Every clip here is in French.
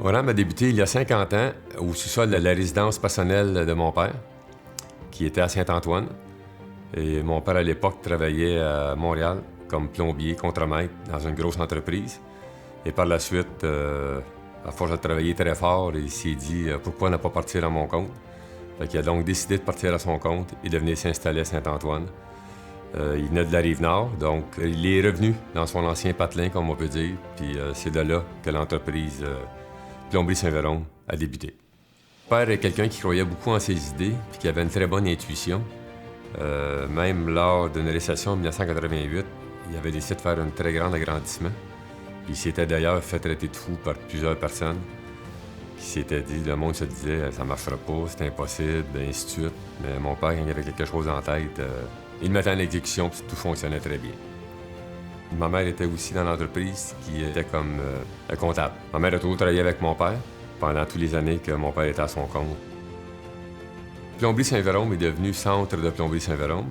Oram a débuté il y a 50 ans au sous-sol de la résidence personnelle de mon père, qui était à Saint-Antoine. Et mon père, à l'époque, travaillait à Montréal comme plombier contremaître dans une grosse entreprise. Et par la suite, à force de travailler très fort, il s'est dit pourquoi ne pas partir à mon compte. Fait qu'il a donc décidé de partir à son compte et de venir s'installer à Saint-Antoine. Il venait de la Rive-Nord, donc il est revenu dans son ancien patelin, comme on peut dire. Puis c'est de là que l'entreprise Plomberie Saint-Vérôme a débuté. Mon père est quelqu'un qui croyait beaucoup en ses idées puis qui avait une très bonne intuition. Même lors d'une récession en 1988, il avait décidé de faire un très grand agrandissement. Puis il s'était d'ailleurs fait traiter de fou par plusieurs personnes qui s'étaient dit, le monde se disait, ça marchera pas, c'est impossible, et ainsi de suite. Mais mon père, quand il avait quelque chose en tête, il le mettait en exécution puis tout fonctionnait très bien. Ma mère était aussi dans l'entreprise qui était comme comptable. Ma mère a toujours travaillé avec mon père pendant toutes les années que mon père était à son compte. Plomberie Saint-Vérôme est devenu Centre de Plomberie Saint-Vérôme.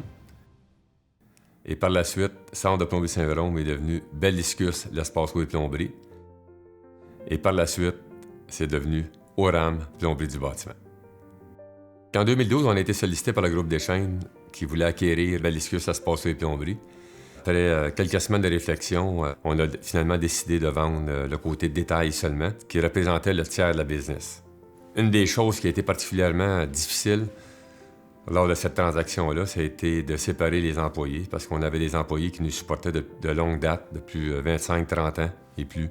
Et par la suite, Centre de Plomberie Saint-Vérôme est devenu Belliscus, l'espace et plomberie. Et par la suite, c'est devenu Oram, Plomberie du bâtiment. En 2012, on a été sollicité par le groupe Deschaines qui voulait acquérir Belliscus, l'espace et plomberie. Après quelques semaines de réflexion, on a finalement décidé de vendre le côté détail seulement, qui représentait le tiers de la business. Une des choses qui a été particulièrement difficile lors de cette transaction-là, ça a été de séparer les employés, parce qu'on avait des employés qui nous supportaient de longue date, depuis 25-30 ans et plus.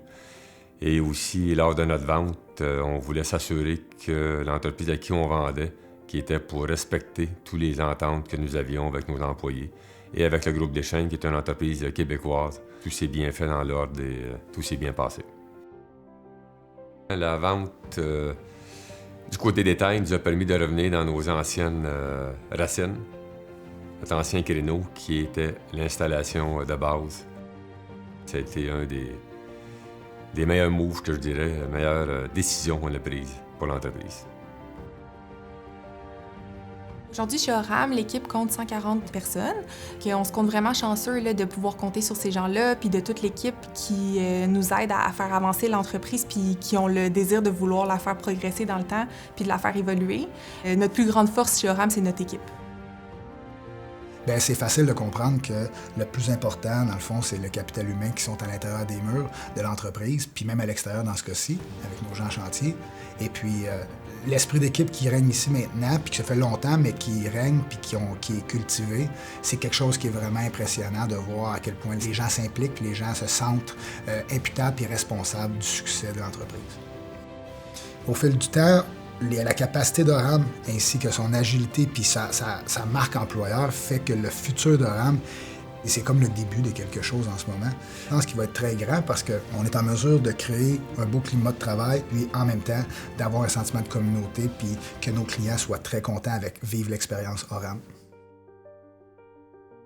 Et aussi, lors de notre vente, on voulait s'assurer que l'entreprise à qui on vendait, qui était pour respecter toutes les ententes que nous avions avec nos employés, et avec le groupe Deschaines, qui est une entreprise québécoise, tout s'est bien fait dans l'ordre et tout s'est bien passé. La vente du côté détail nous a permis de revenir dans nos anciennes racines, notre ancien créneau qui était l'installation de base. Ça a été un des meilleurs moves, que je dirais, meilleures décisions qu'on a prises pour l'entreprise. Aujourd'hui, chez Oram, l'équipe compte 140 personnes. On se compte vraiment chanceux là, de pouvoir compter sur ces gens-là, puis de toute l'équipe qui nous aide à faire avancer l'entreprise, puis qui ont le désir de vouloir la faire progresser dans le temps, puis de la faire évoluer. Notre plus grande force chez Oram, c'est notre équipe. Bien, c'est facile de comprendre que le plus important, dans le fond, c'est le capital humain qui sont à l'intérieur des murs de l'entreprise, puis même à l'extérieur dans ce cas-ci, avec nos gens en chantier. Et puis, l'esprit d'équipe qui règne ici maintenant, puis que ça fait longtemps, mais qui règne, puis qui est cultivé, c'est quelque chose qui est vraiment impressionnant de voir à quel point les gens s'impliquent, puis les gens se sentent imputables et responsables du succès de l'entreprise. Au fil du temps, la capacité d'Oram ainsi que son agilité puis sa marque employeur fait que le futur d'Oram, c'est comme le début de quelque chose en ce moment. Je pense qu'il va être très grand parce qu'on est en mesure de créer un beau climat de travail puis en même temps d'avoir un sentiment de communauté puis que nos clients soient très contents avec vivre l'expérience Oram.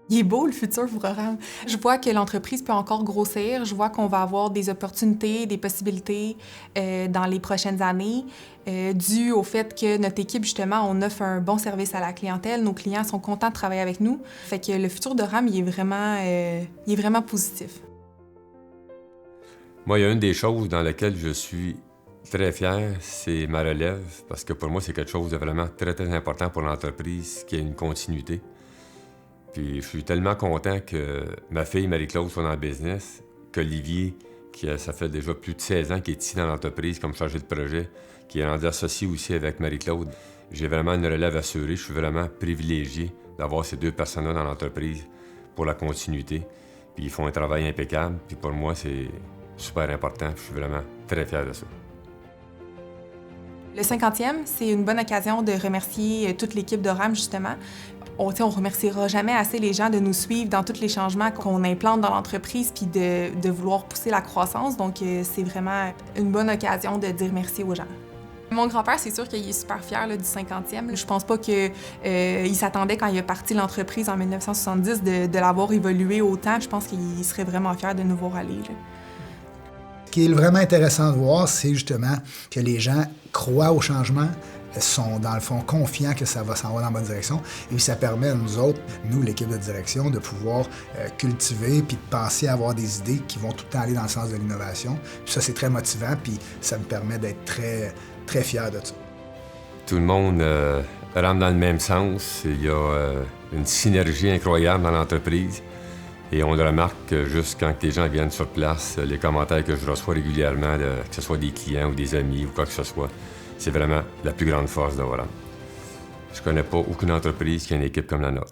Il est beau, le futur pour Oram. Je vois que l'entreprise peut encore grossir. Je vois qu'on va avoir des opportunités, des possibilités dans les prochaines années, dû au fait que notre équipe, justement, on offre un bon service à la clientèle. Nos clients sont contents de travailler avec nous. Fait que le futur d'Oram, il est vraiment positif. Moi, il y a une des choses dans lesquelles je suis très fier, c'est ma relève, parce que pour moi, c'est quelque chose de vraiment très, très important pour l'entreprise, qui a une continuité. Puis je suis tellement content que ma fille Marie-Claude soit dans le business, qu'Olivier, ça fait déjà plus de 16 ans qu'il est ici dans l'entreprise comme chargé de projet, qui est rendu associé aussi avec Marie-Claude. J'ai vraiment une relève assurée. Je suis vraiment privilégié d'avoir ces deux personnes-là dans l'entreprise pour la continuité. Puis ils font un travail impeccable. Puis pour moi, c'est super important. Je suis vraiment très fier de ça. Le 50e, c'est une bonne occasion de remercier toute l'équipe d'Oram, justement. On remerciera jamais assez les gens de nous suivre dans tous les changements qu'on implante dans l'entreprise puis de vouloir pousser la croissance. Donc, c'est vraiment une bonne occasion de dire merci aux gens. Mon grand-père, c'est sûr qu'il est super fier là, du 50e. Je pense pas qu'il s'attendait, quand il a parti l'entreprise en 1970, de l'avoir évolué autant. Je pense qu'il serait vraiment fier de nous voir aller. Là. qui est vraiment intéressant de voir, c'est justement que les gens croient au changement, sont dans le fond confiants que ça va s'en va dans la bonne direction. Et puis ça permet à nous autres, nous, l'équipe de direction, de pouvoir cultiver puis de penser à avoir des idées qui vont tout le temps aller dans le sens de l'innovation. Puis ça, c'est très motivant, puis ça me permet d'être très, très fier de ça. Tout le monde rentre dans le même sens. Il y a une synergie incroyable dans l'entreprise. Et on le remarque juste quand les gens viennent sur place, les commentaires que je reçois régulièrement, que ce soit des clients ou des amis ou quoi que ce soit, c'est vraiment la plus grande force de Oram. Je connais pas aucune entreprise qui a une équipe comme la nôtre.